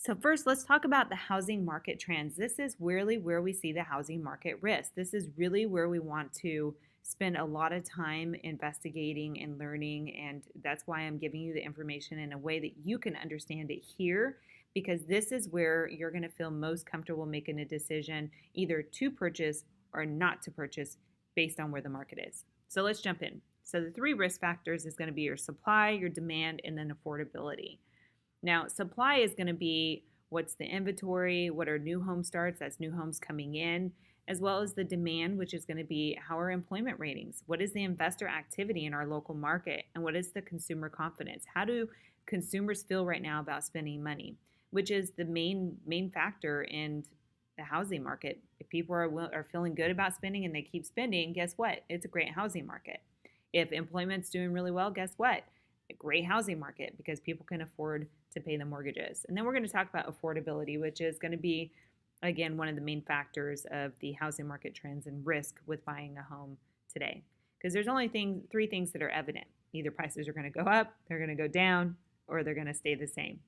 So first, let's talk about the housing market trends. This is really where we see the housing market risk. This is really where we want to spend a lot of time investigating and learning, and that's why I'm giving you the information in a way that you can understand it here, because this is where you're going to feel most comfortable making a decision either to purchase or not to purchase based on where the market is. So let's jump in. So the three risk factors is going to be your supply, your demand, and then affordability. Now, supply is going to be what's the inventory, what are new home starts, that's new homes coming in, as well as the demand, which is going to be how are employment ratings, what is the investor activity in our local market, and what is the consumer confidence. How do consumers feel right now about spending money, which is the main factor in the housing market. If people are feeling good about spending and they keep spending, guess what? It's a great housing market. If employment's doing really well, guess what? A great housing market because people can afford to pay the mortgages. And then we're going to talk about affordability, which is going to be, again, one of the main factors of the housing market trends and risk with buying a home today. Because there's only three things that are evident. Either prices are going to go up, they're going to go down, or they're going to stay the same.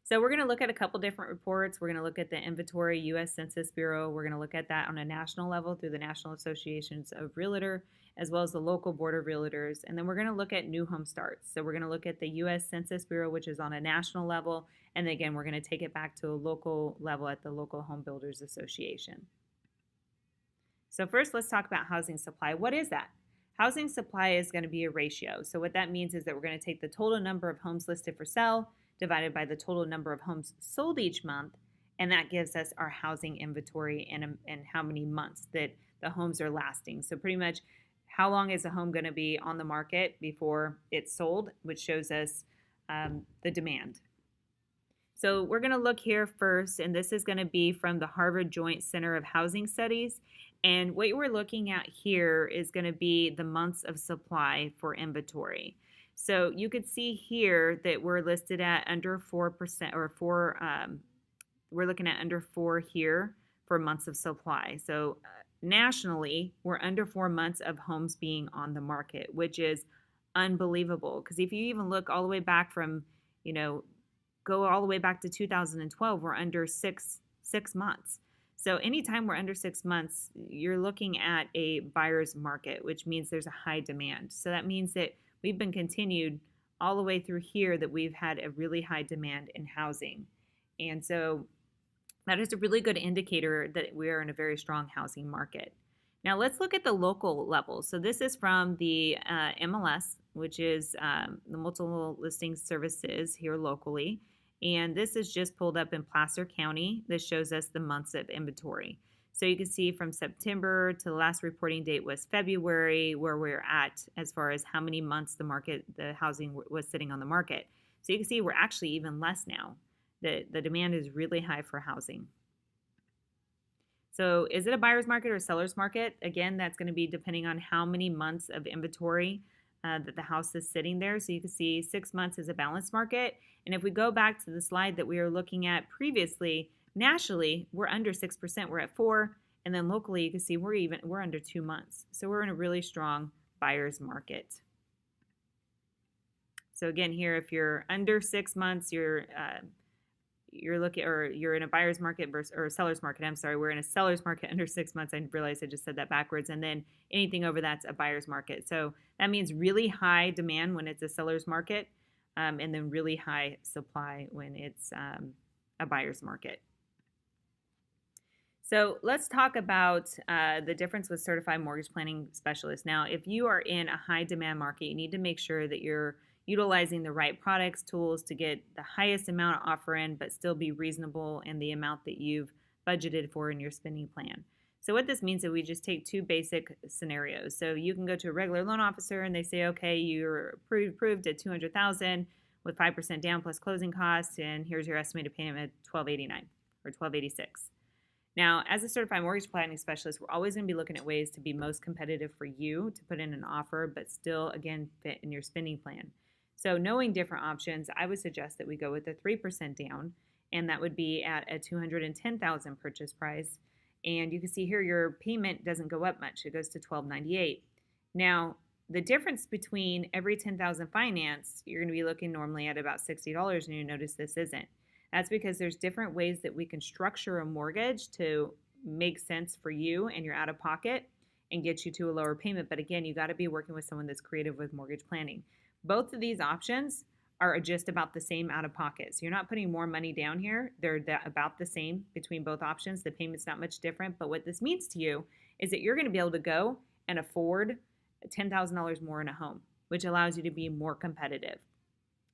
So we're going to look at a couple different reports. We're going to look at the inventory, U.S. Census Bureau. We're going to look at that on a national level through the National Associations of Realtor, as well as the local board of realtors. And then we're going to look at new home starts. So we're going to look at the U.S. Census Bureau, which is on a national level. And again, we're going to take it back to a local level at the local home builders association. So first, let's talk about housing supply. What is that? Housing supply is going to be a ratio. So what that means is that we're going to take the total number of homes listed for sale divided by the total number of homes sold each month, and that gives us our housing inventory and how many months that the homes are lasting. So pretty much how long is a home going to be on the market before it's sold, which shows us the demand. So we're going to look here first, and this is going to be from the Harvard Joint Center of Housing Studies. And what we're looking at here is going to be the months of supply for inventory. So you could see here that we're listed at under 4% or we're looking at under 4 here for months of supply. So nationally, we're under 4 months of homes being on the market, which is unbelievable. Because if you even look all the way back from, go all the way back to 2012, we're under six months. So anytime we're under 6 months, you're looking at a buyer's market, which means there's a high demand. So that means that we've been continued all the way through here that we've had a really high demand in housing. And so that is a really good indicator that we're in a very strong housing market. Now let's look at the local level. So this is from the MLS, which is the Multiple Listing Services here locally. And this is just pulled up in Placer County. This shows us the months of inventory. So you can see from September to the last reporting date was February, where we're at as far as how many months the housing was sitting on the market. So you can see we're actually even less now. The demand is really high for housing. So is it a buyer's market or a seller's market? Again, that's going to be depending on how many months of inventory that the house is sitting there. So you can see 6 months is a balanced market. And if we go back to the slide that we were looking at previously, nationally, we're under 6%, we're at 4%, and then locally you can see we're under 2 months. So we're in a really strong buyer's market. So again, here, if you're under 6 months, you're in a buyer's market or a seller's market. I'm sorry, we're in a seller's market under 6 months. I realized I just said that backwards. And then anything over that's a buyer's market. So that means really high demand when it's a seller's market, and then really high supply when it's a buyer's market. So let's talk about the difference with certified mortgage planning specialists. Now, if you are in a high demand market, you need to make sure that you're utilizing the right products, tools to get the highest amount of offer in, but still be reasonable in the amount that you've budgeted for in your spending plan. So what this means is we just take two basic scenarios. So you can go to a regular loan officer and they say, okay, you're approved at $200,000 with 5% down plus closing costs, and here's your estimated payment at $1,289 or $1,286. Now, as a certified mortgage planning specialist, we're always going to be looking at ways to be most competitive for you to put in an offer, but still, again, fit in your spending plan. So knowing different options, I would suggest that we go with a 3% down, and that would be at a $210,000 purchase price. And you can see here your payment doesn't go up much. It goes to $1,298. Now, the difference between every 10,000 finance, you're going to be looking normally at about $60, and you notice this isn't. That's because there's different ways that we can structure a mortgage to make sense for you and your out of pocket and get you to a lower payment. But again, you got to be working with someone that's creative with mortgage planning. Both of these options are just about the same out of pocket. So you're not putting more money down here. They're about the same between both options. The payment's not much different. But what this means to you is that you're going to be able to go and afford $10,000 more in a home, which allows you to be more competitive.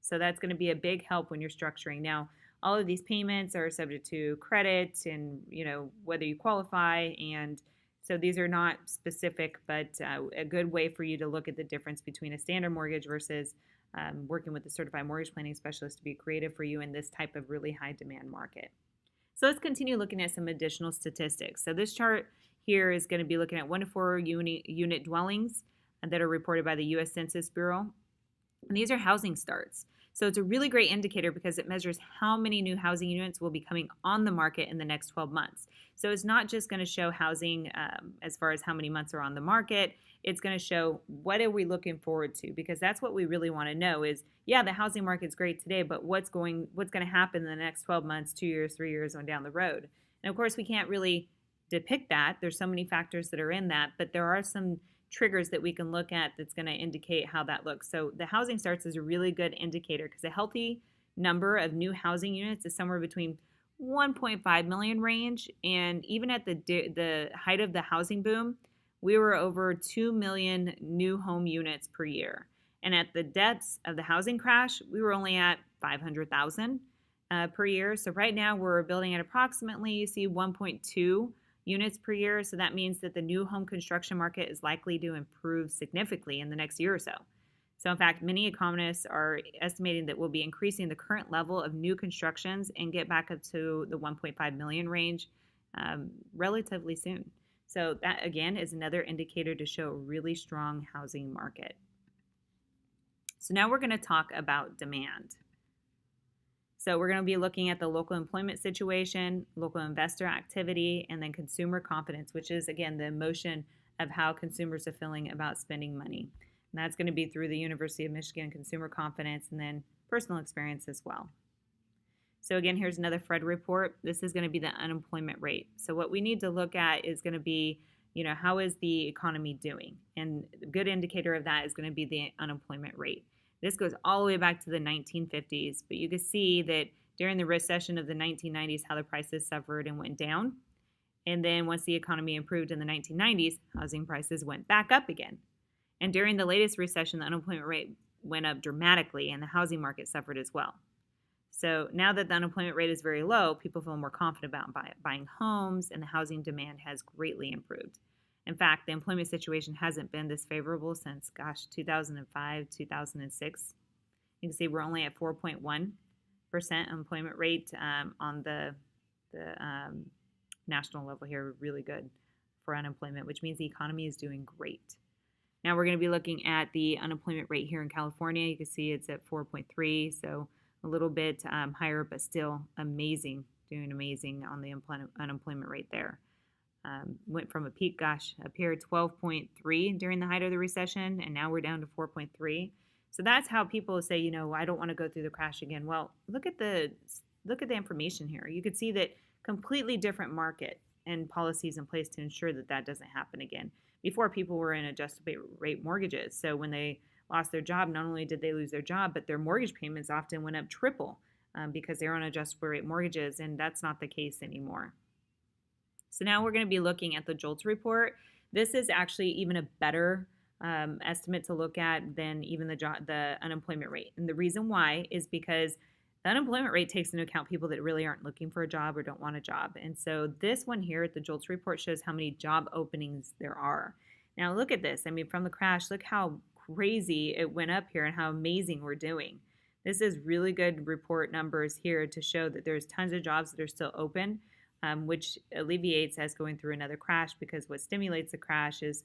So that's going to be a big help when you're structuring. Now, all of these payments are subject to credit and, whether you qualify. And so these are not specific, but a good way for you to look at the difference between a standard mortgage versus working with a certified mortgage planning specialist to be creative for you in this type of really high demand market. So let's continue looking at some additional statistics. So this chart here is going to be looking at 1 to 4 unit dwellings that are reported by the U.S. Census Bureau. And these are housing starts. So it's a really great indicator because it measures how many new housing units will be coming on the market in the next 12 months. So it's not just going to show housing as far as how many months are on the market. It's going to show what are we looking forward to, because that's what we really want to know is, yeah, the housing market's great today, but what's going to happen in the next 12 months, 2 years, 3 years on down the road. And of course, we can't really depict that. There's so many factors that are in that, but there are some triggers that we can look at that's going to indicate how that looks. So the housing starts is a really good indicator because a healthy number of new housing units is somewhere between 1.5 million range, and even at the height of the housing boom, we were over 2 million new home units per year. And at the depths of the housing crash, we were only at 500,000 per year. So right now we're building at approximately, you see, 1.2 units per year. So that means that the new home construction market is likely to improve significantly in the next year or so. So in fact, many economists are estimating that we'll be increasing the current level of new constructions and get back up to the 1.5 million range relatively soon. So that, again, is another indicator to show a really strong housing market. So now we're going to talk about demand. So we're going to be looking at the local employment situation, local investor activity, and then consumer confidence, which is, again, the emotion of how consumers are feeling about spending money. And that's going to be through the University of Michigan Consumer Confidence and then personal experience as well. So again, here's another Fred report. This is going to be the unemployment rate. So what we need to look at is going to be, how is the economy doing? And a good indicator of that is going to be the unemployment rate. This goes all the way back to the 1950s, but you can see that during the recession of the 1990s, how the prices suffered and went down. And then once the economy improved in the 1990s, housing prices went back up again. And during the latest recession, the unemployment rate went up dramatically and the housing market suffered as well. So now that the unemployment rate is very low, people feel more confident about buying homes, and the housing demand has greatly improved. In fact, the employment situation hasn't been this favorable since, 2005, 2006. You can see we're only at 4.1% employment rate on the national level here. Really good for unemployment, which means the economy is doing great. Now we're going to be looking at the unemployment rate here in California. You can see it's at 4.3, so a little bit higher, but still amazing, doing amazing on the unemployment rate there. Went from a peak, up here 12.3 during the height of the recession, and now we're down to 4.3. So that's how people say, I don't want to go through the crash again. Well, look at the information here. You could see that completely different market and policies in place to ensure that that doesn't happen again. Before, people were in adjustable rate mortgages, so when they lost their job, not only did they lose their job, but their mortgage payments often went up triple because they're on adjustable rate mortgages, and that's not the case anymore. So now we're going to be looking at the JOLTS report. This is actually even a better estimate to look at than even the unemployment rate. And the reason why is because the unemployment rate takes into account people that really aren't looking for a job or don't want a job. And so this one here at the JOLTS report shows how many job openings there are. Now look at this. I mean, from the crash, look how crazy it went up here and how amazing we're doing. This is really good report numbers here to show that there's tons of jobs that are still open, which alleviates us going through another crash, because what stimulates the crash is,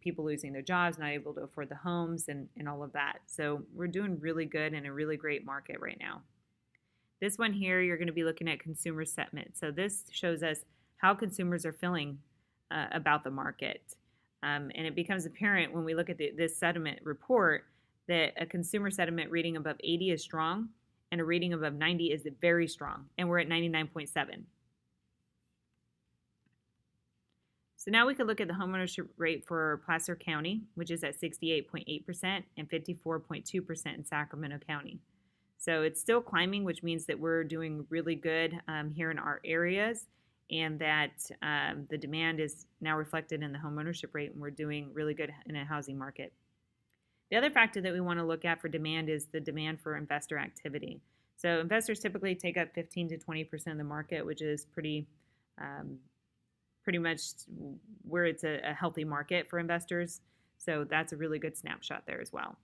people losing their jobs, not able to afford the homes and all of that. So we're doing really good in a really great market right now. This one here, you're going to be looking at consumer sentiment. So this shows us how consumers are feeling about the market. And it becomes apparent when we look at this sentiment report that a consumer sentiment reading above 80 is strong and a reading above 90 is very strong, and we're at 99.7. So now we could look at the homeownership rate for Placer County, which is at 68.8% and 54.2% in Sacramento County. So it's still climbing, which means that we're doing really good here in our areas, and that the demand is now reflected in the homeownership rate, and we're doing really good in a housing market. The other factor that we want to look at for demand is the demand for investor activity. So investors typically take up 15 to 20% of the market, which is pretty much where it's a healthy market for investors. So that's a really good snapshot there as well.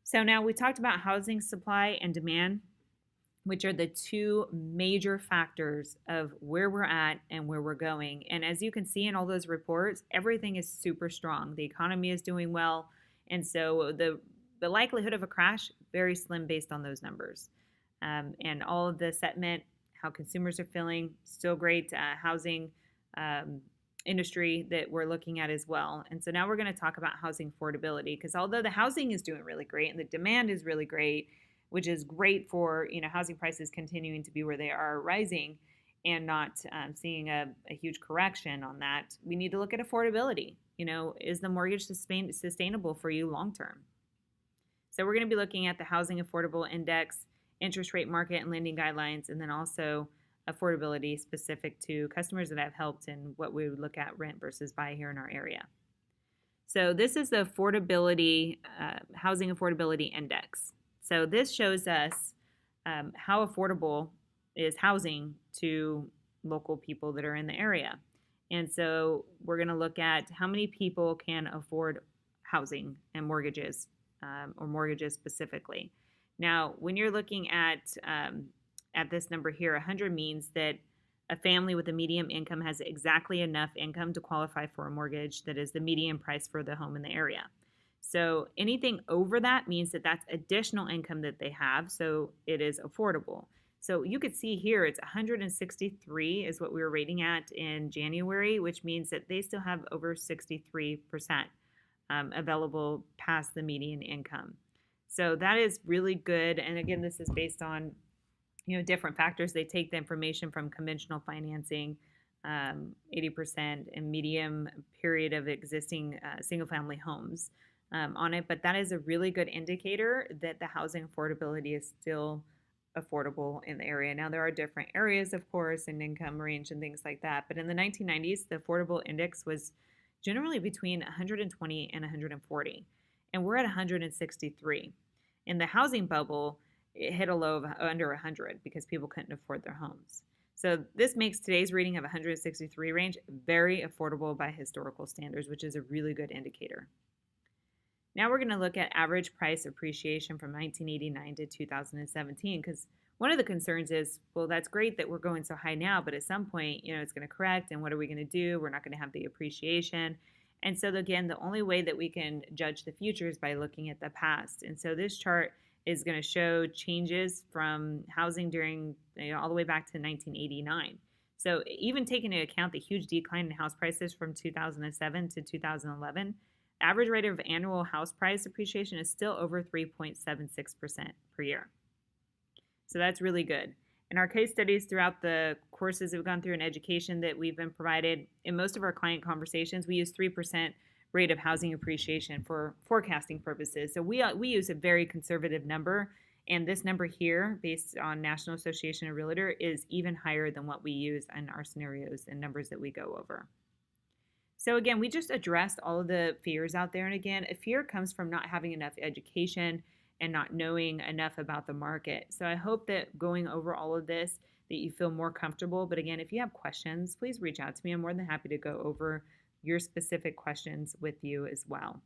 So now we talked about housing supply and demand, which are the two major factors of where we're at and where we're going. And as you can see in all those reports, everything is super strong. The economy is doing well. And so the likelihood of a crash, very slim based on those numbers. And all of the sentiment, how consumers are feeling, still great housing industry that we're looking at as well. And so now we're going to talk about housing affordability, because although the housing is doing really great and the demand is really great, which is great for housing prices continuing to be where they are rising and not seeing a huge correction on that, we need to look at affordability. Is the mortgage sustainable for you long term? So we're going to be looking at the Housing Affordable Index, interest rate market and lending guidelines, and then also affordability specific to customers that I've helped and what we would look at rent versus buy here in our area. So this is the affordability, Housing Affordability Index. So this shows us how affordable is housing to local people that are in the area. And so we're going to look at how many people can afford housing and mortgages, or mortgages specifically. Now, when you're looking at this number here, 100 means that a family with a medium income has exactly enough income to qualify for a mortgage that is the median price for the home in the area. So anything over that means that that's additional income that they have, so it is affordable. So you could see here it's 163 is what we were rating at in January, which means that they still have over 63% available past the median income. So that is really good. And again, this is based on different factors. They take the information from conventional financing, 80% and medium period of existing single-family homes on it. But that is a really good indicator that the housing affordability is still affordable in the area. Now, there are different areas, of course, and income range and things like that. But in the 1990s, the affordable index was generally between 120 and 140. And we're at 163. In the housing bubble, it hit a low of under 100 because people couldn't afford their homes. So this makes today's reading of 163 range very affordable by historical standards, which is a really good indicator. Now we're going to look at average price appreciation from 1989 to 2017, because one of the concerns is, well, that's great that we're going so high now, but at some point, it's going to correct, and what are we going to do? We're not going to have the appreciation. And so again, the only way that we can judge the future is by looking at the past. And so this chart is going to show changes from housing during, all the way back to 1989. So even taking into account the huge decline in house prices from 2007 to 2011, average rate of annual house price appreciation is still over 3.76% per year. So that's really good. In our case studies throughout the courses that we've gone through in education that we've been provided, in most of our client conversations, we use 3% rate of housing appreciation for forecasting purposes. So we use a very conservative number, and this number here, based on National Association of Realtor, is even higher than what we use in our scenarios and numbers that we go over. So again, we just addressed all of the fears out there. And again, a fear comes from not having enough education and not knowing enough about the market. So I hope that going over all of this, that you feel more comfortable. But again, if you have questions, please reach out to me. I'm more than happy to go over your specific questions with you as well.